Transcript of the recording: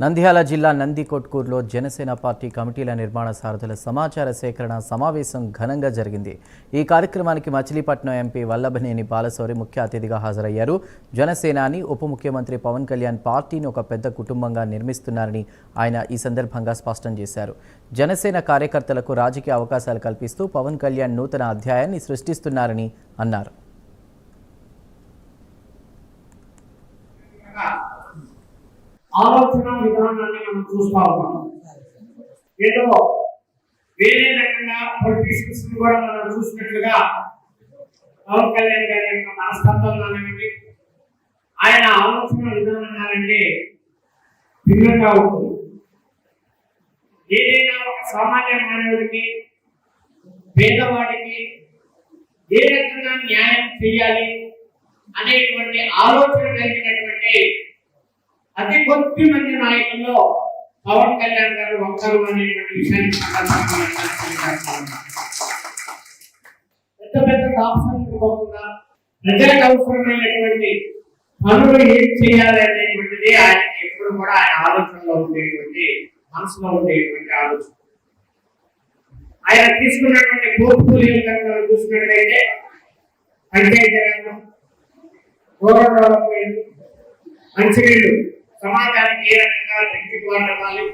నంద్యాల జిల్లా నందికొట్కూరులో జనసేన పార్టీ కమిటీల నిర్మాణ సారథుల సమాచార సేకరణ సమావేశం ఘనంగా జరిగింది. ఈ కార్యక్రమానికి మచిలీపట్నం ఎంపీ వల్లభనేని బాలశౌరి ముఖ్య అతిథిగా హాజరయ్యారు. జనసేనాని ఉప ముఖ్యమంత్రి పవన్ కళ్యాణ్ పార్టీని ఒక పెద్ద కుటుంబంగా నిర్మిస్తున్నారని ఆయన ఈ సందర్భంగా స్పష్టం చేశారు. జనసేన కార్యకర్తలకు రాజకీయ అవకాశాలు కల్పిస్తూ పవన్ కళ్యాణ్ నూతన అధ్యాయాన్ని సృష్టిస్తున్నారని అన్నారు. ఆలోచన విధానాన్ని మనం చూస్తా ఉన్నాం. ఏదో వేరే రకంగా పొలిటీషియన్స్ కూడా మనం చూసినట్లుగా పవన్ కళ్యాణ్ గారి యొక్క మనస్తత్వం కానివ్వండి, ఆయన ఆలోచన విధానం కానివ్వండి భిన్నంగా ఉంటుంది. ఏదైనా ఒక సామాన్య మానవుడికి, పేదవాడికి ఏ రకంగా న్యాయం చేయాలి అనేటువంటి ఆలోచన కలిగినటువంటి అతి కొద్ది మంది నాయకుల్లో పవన్ కళ్యాణ్ గారు ఒక్కరు అనేటువంటి విషయాన్ని పెద్ద పెద్ద కాన్సెప్ట్ పోకుండా ప్రజలకు అవసరమైనటువంటి పనులు ఏం చేయాలి అనేటువంటిది ఆయనకి ఎప్పుడు కూడా ఆయన ఆలోచనలో ఉండేటువంటి, మనసులో ఉండేటువంటి ఆలోచన. ఆయన తీసుకున్నటువంటి పోర్ట్ఫోలియో చూసినట్లయితే పంచాయతీ రంగం, రూరల్ డెవలప్మెంట్, మంచినీళ్ళు, సమాజానికి ఏ రకంగా శక్తి ఇవ్వాలి,